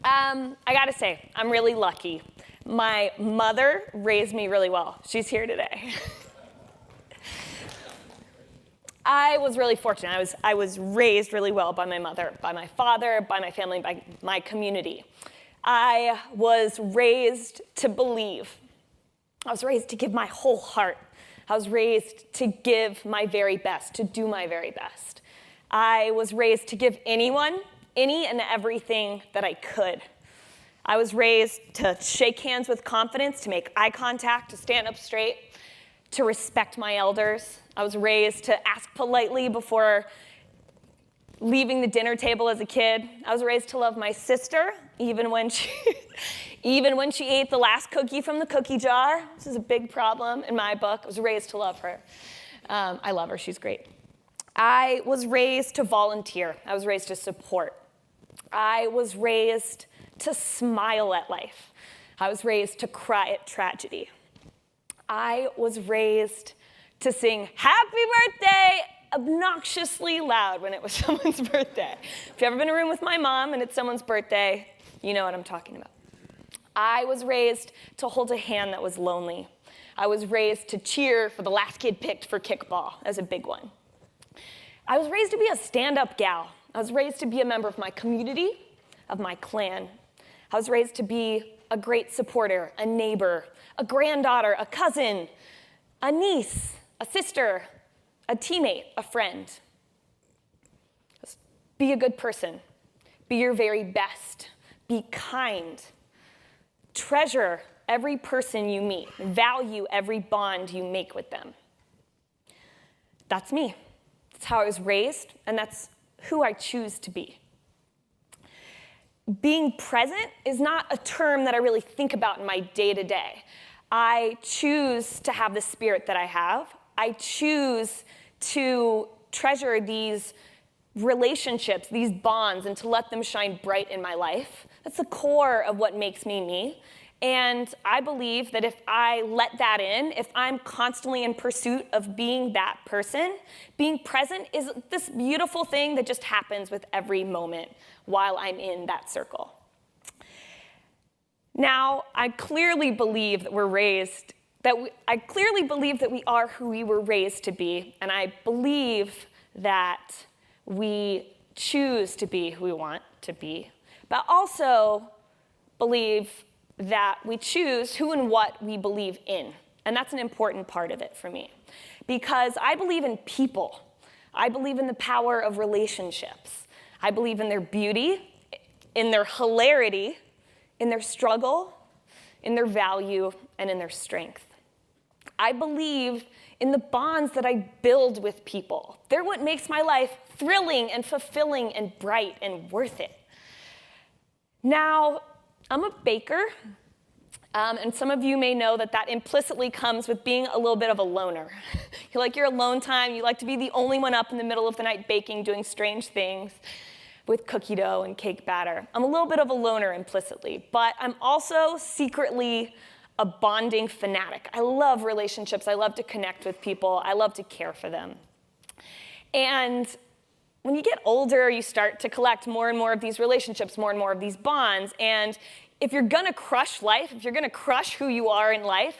I gotta say, I'm really lucky. My mother raised me really well. She's here today. I was really fortunate. I was raised really well by my mother, by my father, by my family, by my community. I was raised to believe. I was raised to give my whole heart. I was raised to give my very best, to do my very best. I was raised to give anyone any and everything that I could. I was raised to shake hands with confidence, to make eye contact, to stand up straight, to respect my elders. I was raised to ask politely before leaving the dinner table as a kid. I was raised to love my sister, even when she ate the last cookie from the cookie jar. This is a big problem in my book. I was raised to love her. I love her. She's great. I was raised to volunteer. I was raised to support. I was raised to smile at life. I was raised to cry at tragedy. I was raised to sing happy birthday obnoxiously loud when it was someone's birthday. If you've ever been in a room with my mom and it's someone's birthday, you know what I'm talking about. I was raised to hold a hand that was lonely. I was raised to cheer for the last kid picked for kickball as a big one. I was raised to be a stand-up gal. I was raised to be a member of my community, of my clan. I was raised to be a great supporter, a neighbor, a granddaughter, a cousin, a niece, a sister, a teammate, a friend. Be a good person. Be your very best. Be kind. Treasure every person you meet. Value every bond you make with them. That's me. That's how I was raised, and that's who I choose to be. Being present is not a term that I really think about in my day-to-day. I choose to have the spirit that I have. I choose to treasure these relationships, these bonds, and to let them shine bright in my life. That's the core of what makes me me. And I believe that if I let that in, if I'm constantly in pursuit of being that person, being present is this beautiful thing that just happens with every moment while I'm in that circle. Now, I clearly believe that we are who we were raised to be, and I believe that we choose to be who we want to be, but also believe that we choose who and what we believe in. And that's an important part of it for me. Because I believe in people. I believe in the power of relationships. I believe in their beauty, in their hilarity, in their struggle, in their value, and in their strength. I believe in the bonds that I build with people. They're what makes my life thrilling and fulfilling and bright and worth it. Now, I'm a baker, and some of you may know that implicitly comes with being a little bit of a loner. You like your alone time. You like to be the only one up in the middle of the night baking, doing strange things with cookie dough and cake batter. I'm a little bit of a loner implicitly, but I'm also secretly a bonding fanatic. I love relationships. I love to connect with people. I love to care for them. And when you get older, you start to collect more and more of these relationships, more and more of these bonds. And if you're going to crush life, if you're going to crush who you are in life,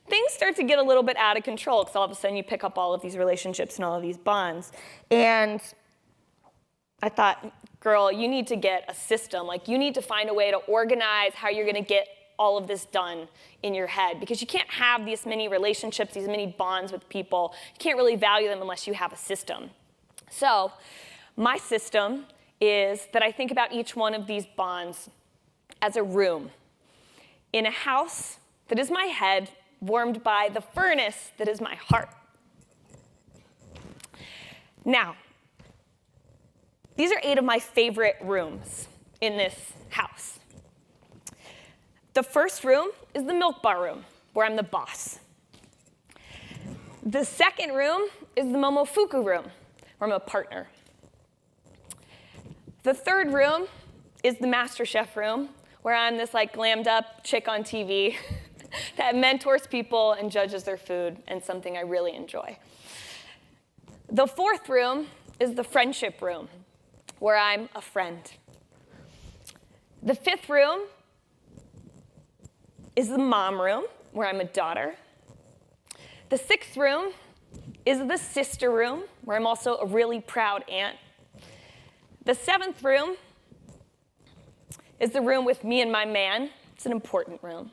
things start to get a little bit out of control because all of a sudden you pick up all of these relationships and all of these bonds. And I thought, girl, you need to get a system. Like, you need to find a way to organize how you're going to get all of this done in your head, because you can't have these many relationships, these many bonds with people. You can't really value them unless you have a system. So my system is that I think about each one of these bonds as a room in a house that is my head, warmed by the furnace that is my heart. Now, these are 8 of my favorite rooms in this house. The first room is the milk bar room, where I'm the boss. The second room is the Momofuku room, where I'm a partner. The third room is the MasterChef room, where I'm this glammed up chick on TV that mentors people and judges their food, and something I really enjoy. The fourth room is the friendship room, where I'm a friend. The fifth room is the mom room, where I'm a daughter. The sixth room is the sister room, where I'm also a really proud aunt. The seventh room is the room with me and my man. It's an important room.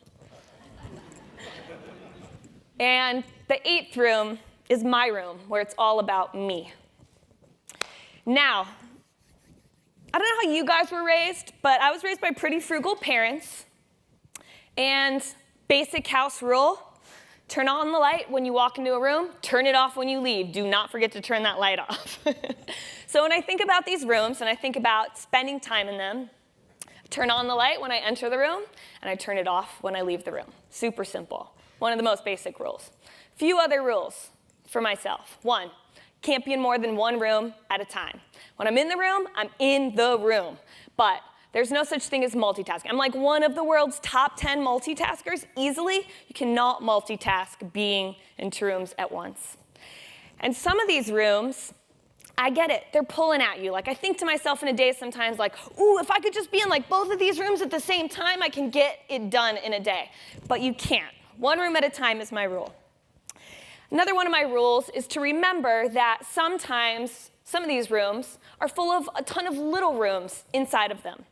And the eighth room is my room, where it's all about me. Now, I don't know how you guys were raised, but I was raised by pretty frugal parents. And basic house rule, turn on the light when you walk into a room, turn it off when you leave. Do not forget to turn that light off. So when I think about these rooms and I think about spending time in them, I turn on the light when I enter the room, and I turn it off when I leave the room. Super simple. One of the most basic rules. Few other rules for myself. One, can't be in more than one room at a time. When I'm in the room, I'm in the room. But there's no such thing as multitasking. I'm like one of the world's top 10 multitaskers easily. You cannot multitask being in two rooms at once. And some of these rooms, I get it. They're pulling at you. Like, I think to myself in a day sometimes, like, ooh, if I could just be in like both of these rooms at the same time, I can get it done in a day. But you can't. One room at a time is my rule. Another one of my rules is to remember that sometimes some of these rooms are full of a ton of little rooms inside of them.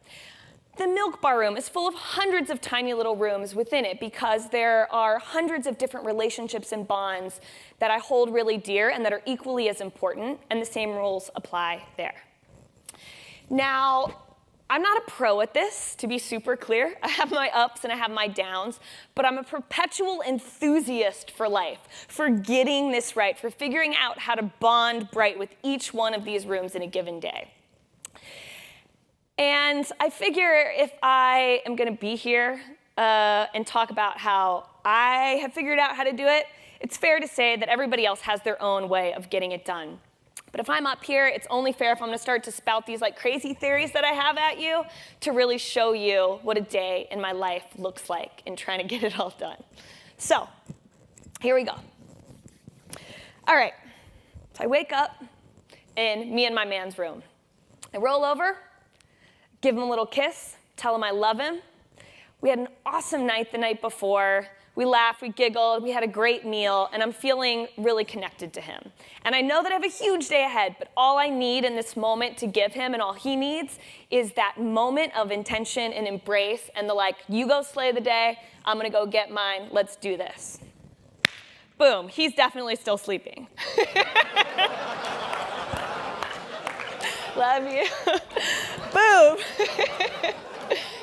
The milk bar room is full of hundreds of tiny little rooms within it because there are hundreds of different relationships and bonds that I hold really dear and that are equally as important, and the same rules apply there. Now, I'm not a pro at this, to be super clear. I have my ups and I have my downs, but I'm a perpetual enthusiast for life, for getting this right, for figuring out how to bond bright with each one of these rooms in a given day. And I figure if I am going to be here and talk about how I have figured out how to do it, it's fair to say that everybody else has their own way of getting it done. But if I'm up here, it's only fair if I'm going to start to spout these like crazy theories that I have at you to really show you what a day in my life looks like in trying to get it all done. So here we go. All right. So I wake up in me and my man's room. I roll over, give him a little kiss, tell him I love him. We had an awesome night the night before. We laughed, we giggled, we had a great meal, and I'm feeling really connected to him. And I know that I have a huge day ahead, but all I need in this moment to give him and all he needs is that moment of intention and embrace and the like, you go slay the day, I'm gonna go get mine, let's do this. Boom, he's definitely still sleeping. Love you. Boom.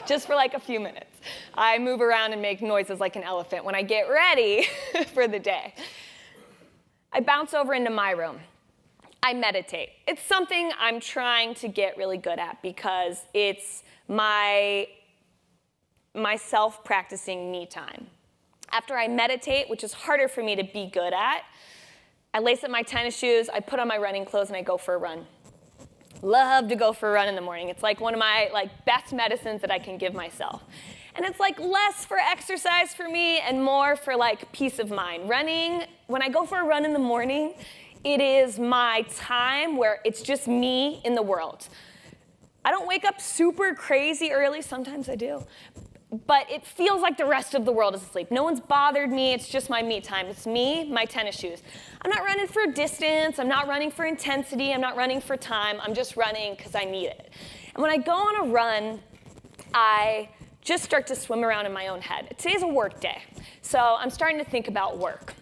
Just for like a few minutes. I move around and make noises like an elephant when I get ready for the day. I bounce over into my room. I meditate. It's something I'm trying to get really good at because it's my self-practicing me time. After I meditate, which is harder for me to be good at, I lace up my tennis shoes, I put on my running clothes, and I go for a run. Love to go for a run in the morning. It's like one of my best medicines that I can give myself. And it's like less for exercise for me and more for peace of mind. Running, when I go for a run in the morning, it is my time where it's just me in the world. I don't wake up super crazy early. Sometimes I do. But it feels like the rest of the world is asleep. No one's bothered me. It's just my me time. It's me, my tennis shoes. I'm not running for distance. I'm not running for intensity. I'm not running for time. I'm just running because I need it. And when I go on a run, I just start to swim around in my own head. Today's a work day. So I'm starting to think about work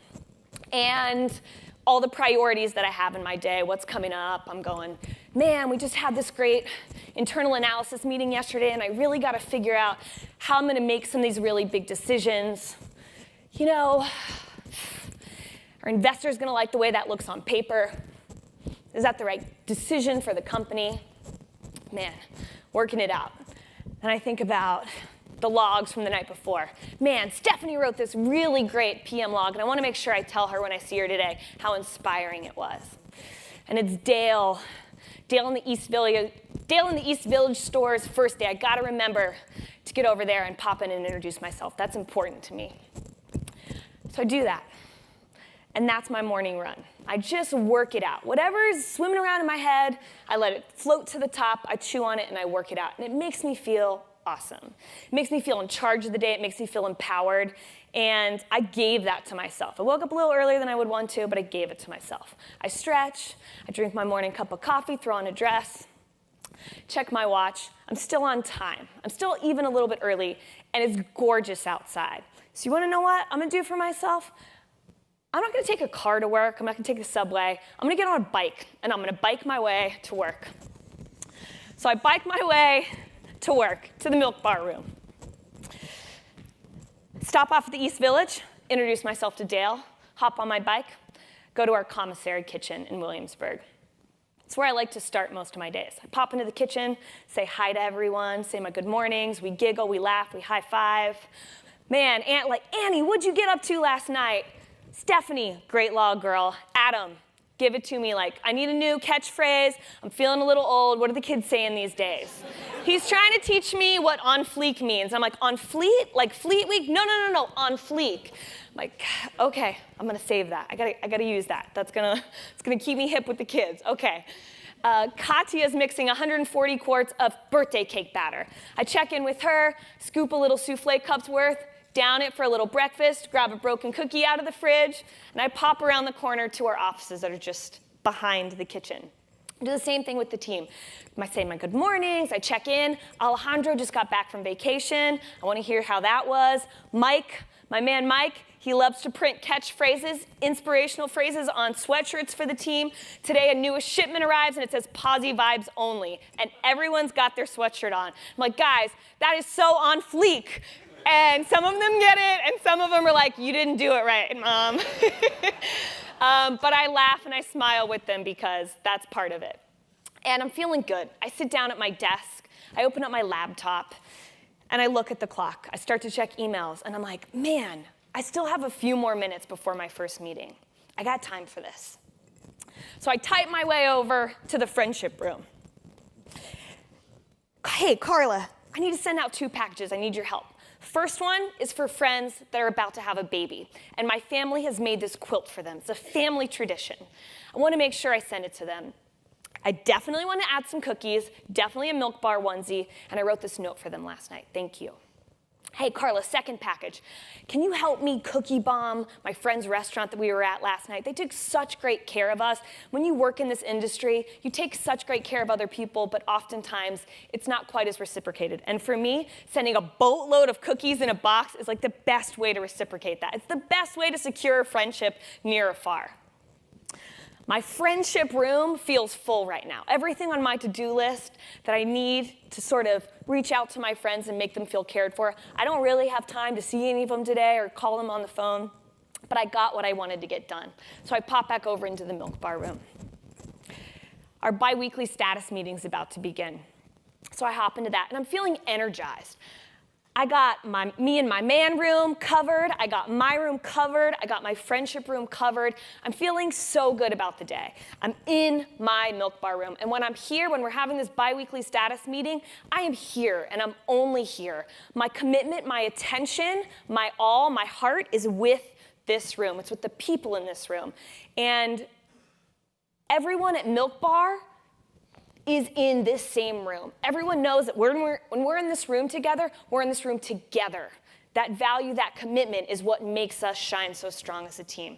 and all the priorities that I have in my day, what's coming up. I'm going, man, we just had this great internal analysis meeting yesterday, and I really got to figure out how I'm going to make some of these really big decisions. You know, are investors going to like the way that looks on paper? Is that the right decision for the company? Man, working it out. And I think about the logs from the night before. Man, Stephanie wrote this really great PM log, and I want to make sure I tell her when I see her today how inspiring it was. And it's Dale in the East Village store's first day. I got to remember to get over there and pop in and introduce myself. That's important to me. So I do that. And that's my morning run. I just work it out. Whatever's swimming around in my head, I let it float to the top, I chew on it, and I work it out. And it makes me feel awesome. It makes me feel in charge of the day. It makes me feel empowered. And I gave that to myself. I woke up a little earlier than I would want to, but I gave it to myself. I stretch, I drink my morning cup of coffee, throw on a dress, check my watch. I'm still on time. I'm still even a little bit early, and it's gorgeous outside. So you want to know what I'm going to do for myself? I'm not going to take a car to work. I'm not going to take the subway. I'm going to get on a bike, and I'm going to bike my way to work. So I bike my way to work, to the Milk Bar room. Stop off at the East Village, introduce myself to Dale, hop on my bike, go to our commissary kitchen in Williamsburg. It's where I like to start most of my days. I pop into the kitchen, say hi to everyone, say my good mornings, we giggle, we laugh, we high five. Man, Annie, what'd you get up to last night? Stephanie, great log girl. Adam, give it to me, I need a new catchphrase. I'm feeling a little old. What are the kids saying these days? He's trying to teach me what on fleek means. I'm like, on fleet? Like Fleet Week? No, on fleek. I'm like, okay, I'm gonna save that. I gotta use that. It's gonna keep me hip with the kids. Okay. Katya's mixing 140 quarts of birthday cake batter. I check in with her, scoop a little souffle cup's worth, down it for a little breakfast, grab a broken cookie out of the fridge, and I pop around the corner to our offices that are just behind the kitchen. Do the same thing with the team. I say my good mornings, I check in. Alejandro just got back from vacation. I want to hear how that was. Mike, my man Mike, he loves to print catchphrases, inspirational phrases on sweatshirts for the team. Today, a newest shipment arrives, and it says Posi Vibes Only, and everyone's got their sweatshirt on. I'm like, guys, that is so on fleek. And some of them get it, and some of them are like, you didn't do it right, Mom. But I laugh and I smile with them because that's part of it. And I'm feeling good. I sit down at my desk, I open up my laptop, and I look at the clock. I start to check emails, and I'm like, man, I still have a few more minutes before my first meeting. I got time for this. So I type my way over to the friendship room. Hey, Carla, I need to send out 2 packages. I need your help. First one is for friends that are about to have a baby, and my family has made this quilt for them. It's a family tradition. I want to make sure I send it to them. I definitely want to add some cookies, definitely a Milk Bar onesie, and I wrote this note for them last night. Thank you. Hey, Carla, second package. Can you help me cookie bomb my friend's restaurant that we were at last night? They took such great care of us. When you work in this industry, you take such great care of other people, but oftentimes it's not quite as reciprocated. And for me, sending a boatload of cookies in a box is like the best way to reciprocate that. It's the best way to secure a friendship near or far. My friendship room feels full right now. Everything on my to-do list that I need to sort of reach out to my friends and make them feel cared for. I don't really have time to see any of them today or call them on the phone, but I got what I wanted to get done. So I pop back over into the Milk Bar room. Our bi-weekly status meeting's about to begin. So I hop into that, and I'm feeling energized. I got me and my man room covered. I got my room covered. I got my friendship room covered. I'm feeling so good about the day. I'm in my Milk Bar room. And when I'm here, when we're having this bi-weekly status meeting, I am here, and I'm only here. My commitment, my attention, my all, my heart is with this room. It's with the people in this room. And everyone at Milk Bar is in this same room. Everyone knows that when we're in this room together, we're in this room together. That value, that commitment is what makes us shine so strong as a team.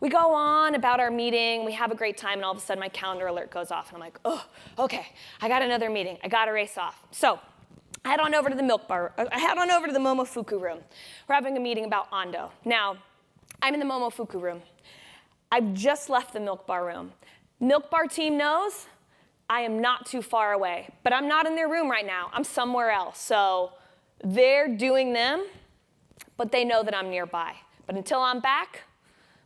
We go on about our meeting, we have a great time, and all of a sudden my calendar alert goes off, and I'm like, oh, okay, I got another meeting, I gotta race off. So I head on over to the Momofuku room. We're having a meeting about Ando. Now, I'm in the Momofuku room. I've just left the Milk Bar room. Milk Bar team knows I am not too far away, but I'm not in their room right now. I'm somewhere else. So they're doing them, but they know that I'm nearby. But until I'm back,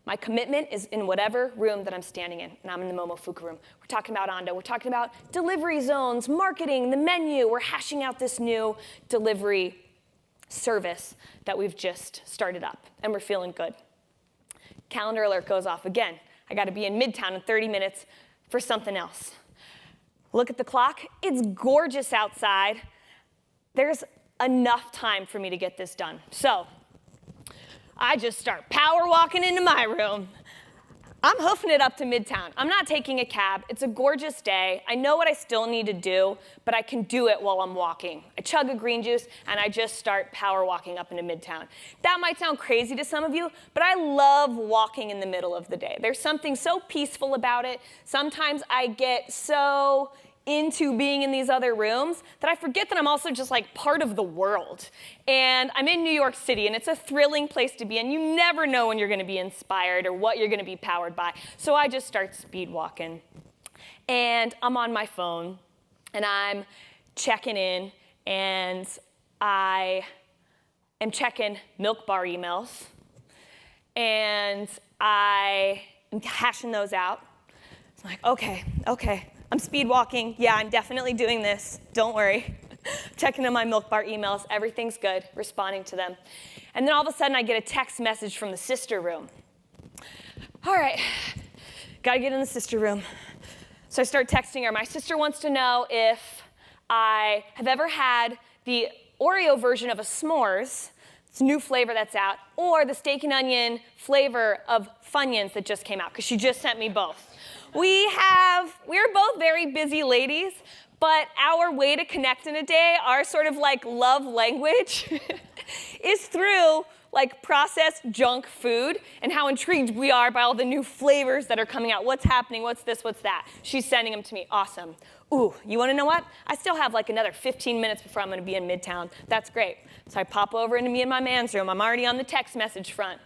my commitment is in whatever room that I'm standing in, and I'm in the Momofuku room. We're talking about Ando. We're talking about delivery zones, marketing, the menu. We're hashing out this new delivery service that we've just started up, and we're feeling good. Calendar alert goes off again. I got to be in Midtown in 30 minutes for something else. Look at the clock. It's gorgeous outside. There's enough time for me to get this done. So I just start power walking into my room. I'm hoofing it up to Midtown. I'm not taking a cab. It's a gorgeous day. I know what I still need to do, but I can do it while I'm walking. I chug a green juice, and I just start power walking up into Midtown. That might sound crazy to some of you, but I love walking in the middle of the day. There's something so peaceful about it. Sometimes I get so into being in these other rooms that I forget that I'm also just like part of the world. And I'm in New York City, and it's a thrilling place to be in. You never know when you're going to be inspired or what you're going to be powered by. So I just start speed walking. And I'm on my phone, and I'm checking in, and I am checking Milk Bar emails, and I am hashing those out. It's like, okay. I'm speed walking. Yeah, I'm definitely doing this. Don't worry. Checking in my Milk Bar emails. Everything's good. Responding to them. And then all of a sudden, I get a text message from the sister room. All right. Got to get in the sister room. So I start texting her. My sister wants to know if I have ever had the Oreo version of a s'mores, it's a new flavor that's out, or the steak and onion flavor of Funyuns that just came out, because she just sent me both. We're both very busy ladies, but our way to connect in a day, our sort of like love language, is through like processed junk food and how intrigued we are by all the new flavors that are coming out. What's happening? What's this? What's that? She's sending them to me. Awesome. Ooh, you want to know what? I still have like another 15 minutes before I'm going to be in Midtown. That's great. So I pop over into me and my man's room. I'm already on the text message front.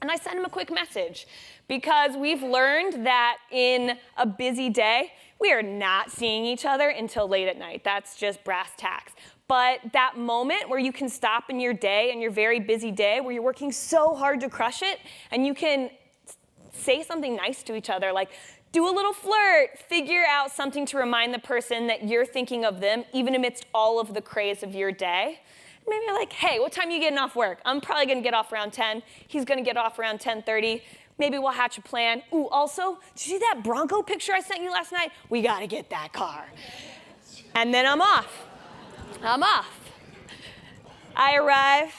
And I send him a quick message, because we've learned that in a busy day, we are not seeing each other until late at night. That's just brass tacks. But that moment where you can stop in your day, in your very busy day, where you're working so hard to crush it, and you can say something nice to each other, like do a little flirt, figure out something to remind the person that you're thinking of them, even amidst all of the craze of your day. Maybe you're like, hey, what time are you getting off work? I'm probably going to get off around 10. He's going to get off around 10:30. Maybe we'll hatch a plan. Ooh, also, did you see that Bronco picture I sent you last night? We got to get that car. And then I'm off. I arrive.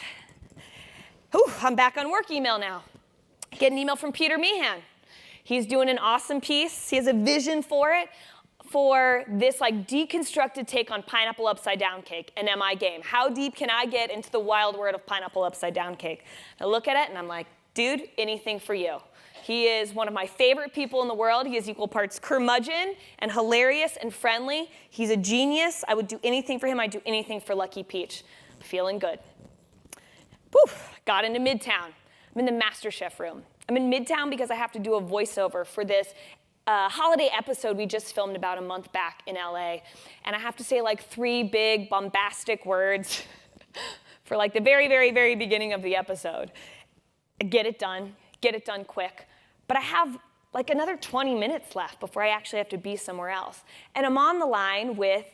Ooh, I'm back on work email now. Get an email from Peter Meehan. He's doing an awesome piece. He has a vision for it, for this like deconstructed take on pineapple upside down cake. And am I game? How deep can I get into the wild world of pineapple upside down cake? I look at it and I'm like, dude, anything for you. He is one of my favorite people in the world. He is equal parts curmudgeon and hilarious and friendly. He's a genius. I would do anything for him. I'd do anything for Lucky Peach. Feeling good. Poof, got into Midtown. I'm in the MasterChef room. I'm in Midtown because I have to do a voiceover for this holiday episode we just filmed about a month back in LA. And I have to say like 3 big bombastic words for like the very, very, very beginning of the episode. Get it done quick. But I have like another 20 minutes left before I actually have to be somewhere else. And I'm on the line with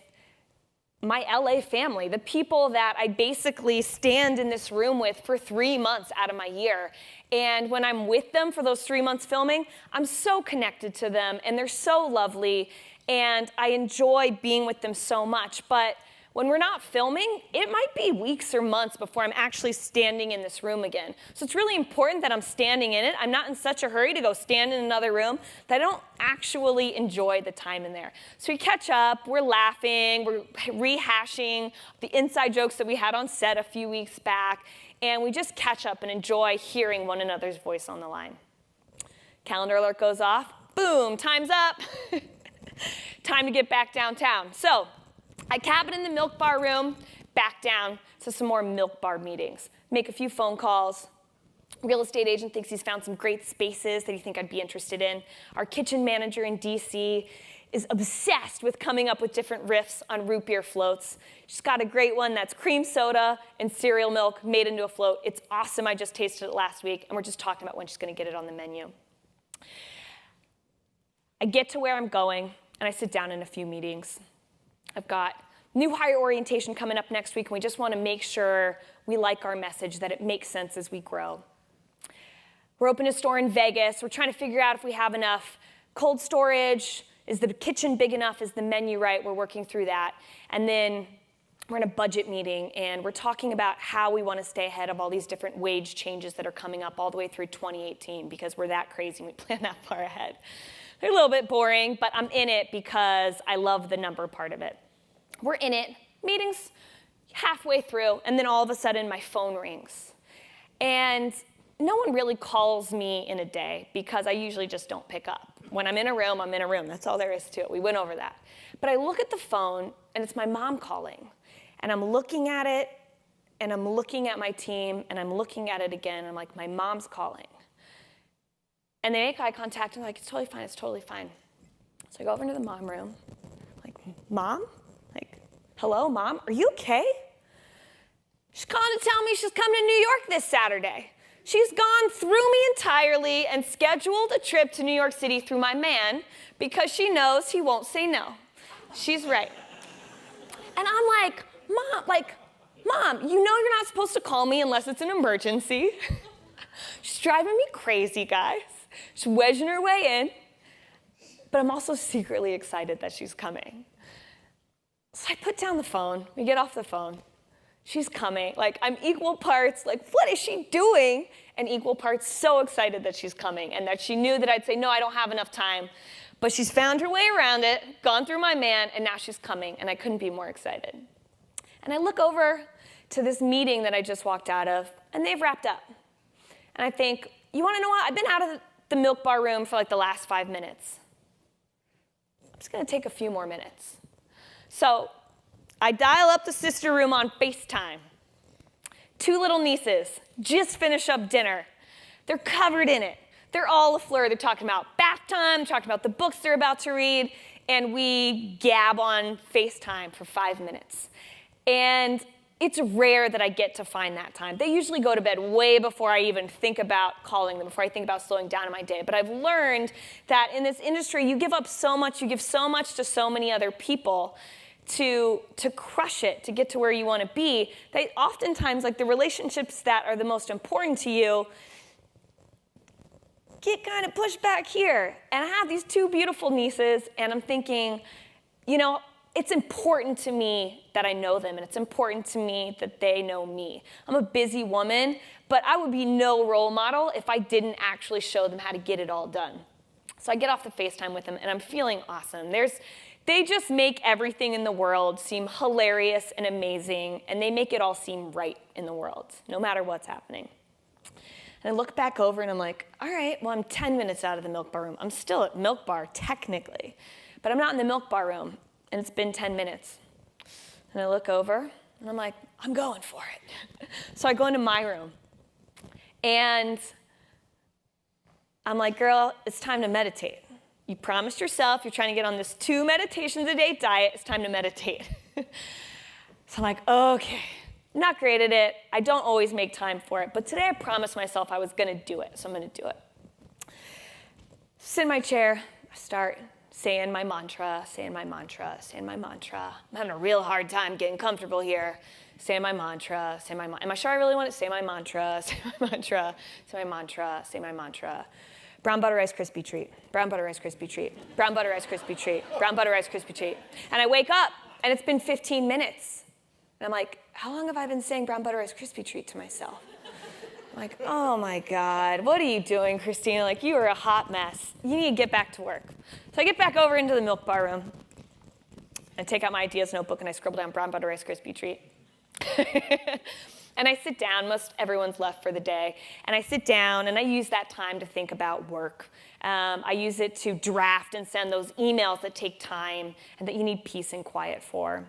my LA family, the people that I basically stand in this room with for 3 months out of my year. And when I'm with them for those 3 months filming, I'm so connected to them, and they're so lovely, and I enjoy being with them so much. But when we're not filming, it might be weeks or months before I'm actually standing in this room again. So it's really important that I'm standing in it. I'm not in such a hurry to go stand in another room that I don't actually enjoy the time in there. So we catch up, we're laughing, we're rehashing the inside jokes that we had on set a few weeks back, and we just catch up and enjoy hearing one another's voice on the line. Calendar alert goes off. Boom, time's up. Time to get back downtown. So I cabin in the Milk Bar room, back down to some more Milk Bar meetings. Make a few phone calls. Real estate agent thinks he's found some great spaces that he think I'd be interested in. Our kitchen manager in DC is obsessed with coming up with different riffs on root beer floats. She's got a great one that's cream soda and cereal milk made into a float. It's awesome. I just tasted it last week, and we're just talking about when she's going to get it on the menu. I get to where I'm going, and I sit down in a few meetings. I've got new hire orientation coming up next week, and we just want to make sure we like our message, that it makes sense as we grow. We're opening a store in Vegas. We're trying to figure out if we have enough cold storage. Is the kitchen big enough? Is the menu right? We're working through that. And then we're in a budget meeting, and we're talking about how we want to stay ahead of all these different wage changes that are coming up all the way through 2018, because we're that crazy and we plan that far ahead. They're a little bit boring, but I'm in it because I love the number part of it. We're in it, meeting's halfway through, and then all of a sudden my phone rings. And no one really calls me in a day because I usually just don't pick up. When I'm in a room, I'm in a room. That's all there is to it. We went over that. But I look at the phone, and it's my mom calling. And I'm looking at it, and I'm looking at my team, and I'm looking at it again. And I'm like, my mom's calling. And they make eye contact, and I'm like, it's totally fine, it's totally fine. So I go over into the mom room. I'm like, Mom? Like, hello, Mom? Are you okay? She's calling to tell me she's coming to New York this Saturday. She's gone through me entirely and scheduled a trip to New York City through my man because she knows he won't say no. She's right. And I'm like, Mom, you know you're not supposed to call me unless it's an emergency. She's driving me crazy, guys. She's wedging her way in. But I'm also secretly excited that she's coming. So I put down the phone. We get off the phone. She's coming. Like, I'm equal parts, like, what is she doing? And equal parts so excited that she's coming, and that she knew that I'd say, no, I don't have enough time. But she's found her way around it, gone through my man, and now she's coming, and I couldn't be more excited. And I look over to this meeting that I just walked out of, and they've wrapped up. And I think, you want to know what? I've been out of the milk bar room for like the last 5 minutes. I'm just going to take a few more minutes. So I dial up the sister room on FaceTime. 2 little nieces just finished up dinner. They're covered in it. They're all afleur. They're talking about bath time, talking about the books they're about to read, and we gab on FaceTime for 5 minutes. And it's rare that I get to find that time. They usually go to bed way before I even think about calling them, before I think about slowing down in my day. But I've learned that in this industry, you give up so much, you give so much to so many other people to crush it, to get to where you want to be, that oftentimes, like, the relationships that are the most important to you get kind of pushed back here. And I have these 2 beautiful nieces, and I'm thinking, you know, it's important to me that I know them, and it's important to me that they know me. I'm a busy woman, but I would be no role model if I didn't actually show them how to get it all done. So I get off the FaceTime with them, and I'm feeling awesome. They just make everything in the world seem hilarious and amazing, and they make it all seem right in the world, no matter what's happening. And I look back over, and I'm like, all right, well, I'm 10 minutes out of the milk bar room. I'm still at milk bar, technically, but I'm not in the milk bar room. And it's been 10 minutes. And I look over, and I'm like, I'm going for it. So I go into my room. And I'm like, girl, it's time to meditate. You promised yourself you're trying to get on this 2 meditations a day diet. It's time to meditate. So I'm like, okay, not great at it. I don't always make time for it. But today I promised myself I was going to do it. So I'm going to do it. Sit in my chair. I start saying my mantra, saying my mantra, saying my mantra. I'm having a real hard time getting comfortable here. Saying my mantra, saying my mantra. Am I sure I really want to say my mantra, say my mantra, say my mantra, say my mantra? Brown butter Rice Krispie treat, brown butter Rice Krispie treat, brown butter Rice Krispie treat, brown butter Rice Krispie treat. And I wake up, and it's been 15 minutes. And I'm like, how long have I been saying brown butter Rice Krispie treat to myself? I'm like, oh my God, what are you doing, Christina? Like, you are a hot mess. You need to get back to work. So I get back over into the milk bar room. I take out my ideas notebook, and I scribble down brown butter Rice Krispie treat. And I sit down. Most everyone's left for the day. And I sit down, and I use that time to think about work. I use it to draft and send those emails that take time and that you need peace and quiet for.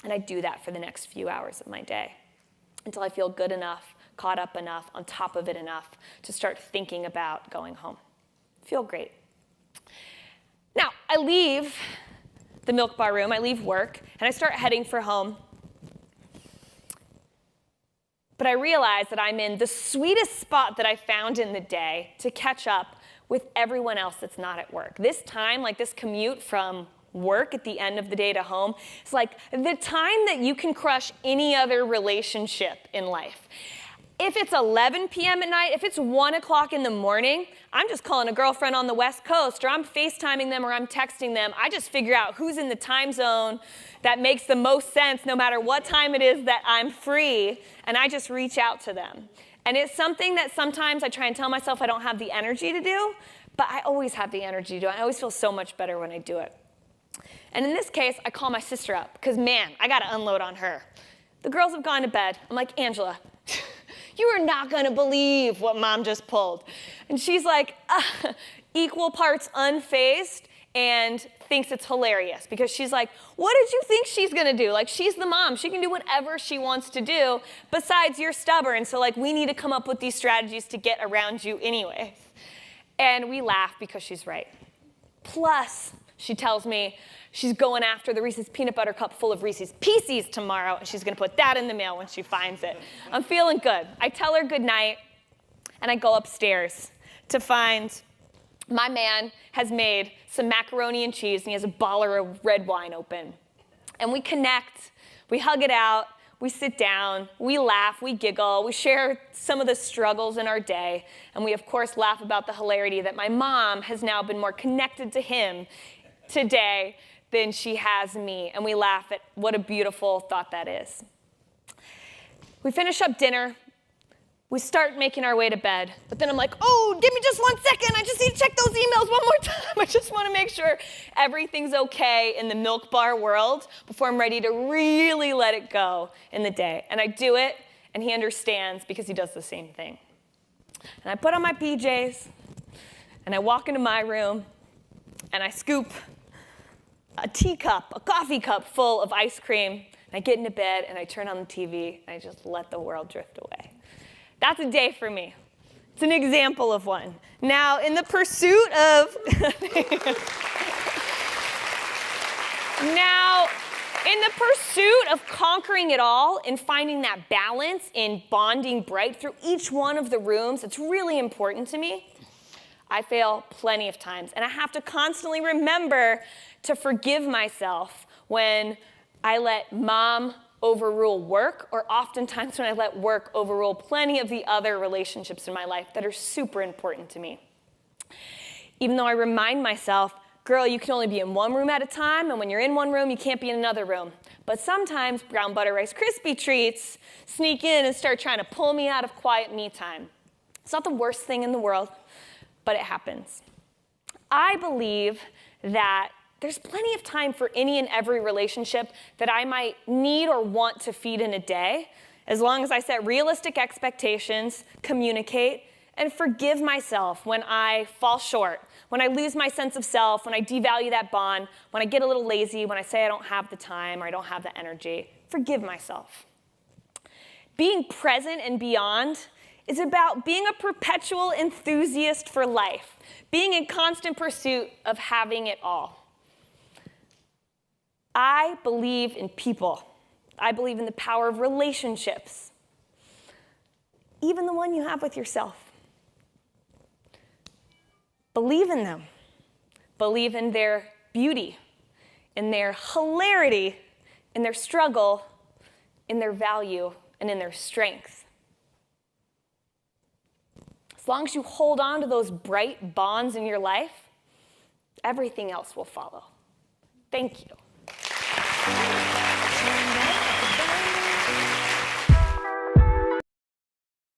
And I do that for the next few hours of my day until I feel good enough, caught up enough, on top of it enough to start thinking about going home. Feel great. Now, I leave the milk bar room, I leave work, and I start heading for home. But I realize that I'm in the sweetest spot that I found in the day to catch up with everyone else that's not at work. This time, like this commute from work at the end of the day to home, it's like the time that you can crush any other relationship in life. If it's 11 p.m. at night, if it's 1 o'clock in the morning, I'm just calling a girlfriend on the West Coast, or I'm FaceTiming them, or I'm texting them. I just figure out who's in the time zone that makes the most sense no matter what time it is that I'm free, and I just reach out to them. And it's something that sometimes I try and tell myself I don't have the energy to do, but I always have the energy to do it. I always feel so much better when I do it. And in this case, I call my sister up, because man, I gotta unload on her. The girls have gone to bed. I'm like, Angela, you are not gonna believe what mom just pulled. And she's like, equal parts unfazed and thinks it's hilarious, because she's like, what did you think she's gonna do? Like, she's the mom. She can do whatever she wants to do. Besides, you're stubborn, so like, we need to come up with these strategies to get around you anyway. And we laugh because she's right. Plus, she tells me she's going after the Reese's Peanut Butter Cup full of Reese's Pieces tomorrow, and she's gonna put that in the mail when she finds it. I'm feeling good. I tell her good night, and I go upstairs to find my man has made some macaroni and cheese, and he has a baller of red wine open. And we connect, we hug it out, we sit down, we laugh, we giggle, we share some of the struggles in our day, and we of course laugh about the hilarity that my mom has now been more connected to him today than she has me, and we laugh at what a beautiful thought that is. We finish up dinner. We start making our way to bed, but then I'm like, oh, give me just 1 second. I just need to check those emails one more time. I just want to make sure everything's okay in the milk bar world before I'm ready to really let it go in the day. And I do it, and he understands because he does the same thing. And I put on my PJs, and I walk into my room, and I scoop a teacup, a coffee cup full of ice cream, and I get into bed, and I turn on the TV, and I just let the world drift away. That's a day for me. It's an example of one. Now, in the pursuit of conquering it all and finding that balance in bonding bright through each one of the rooms, it's really important to me. I fail plenty of times, and I have to constantly remember to forgive myself when I let mom overrule work, or oftentimes when I let work overrule plenty of the other relationships in my life that are super important to me. Even though I remind myself, girl, you can only be in one room at a time, and when you're in one room, you can't be in another room. But sometimes brown butter Rice Krispie treats sneak in and start trying to pull me out of quiet me time. It's not the worst thing in the world, but it happens. I believe that there's plenty of time for any and every relationship that I might need or want to feed in a day, as long as I set realistic expectations, communicate, and forgive myself when I fall short, when I lose my sense of self, when I devalue that bond, when I get a little lazy, when I say I don't have the time or I don't have the energy. Forgive myself. Being present and beyond is about being a perpetual enthusiast for life, being in constant pursuit of having it all. I believe in people. I believe in the power of relationships, even the one you have with yourself. Believe in them. Believe in their beauty, in their hilarity, in their struggle, in their value, and in their strength. As long as you hold on to those bright bonds in your life, everything else will follow. Thank you.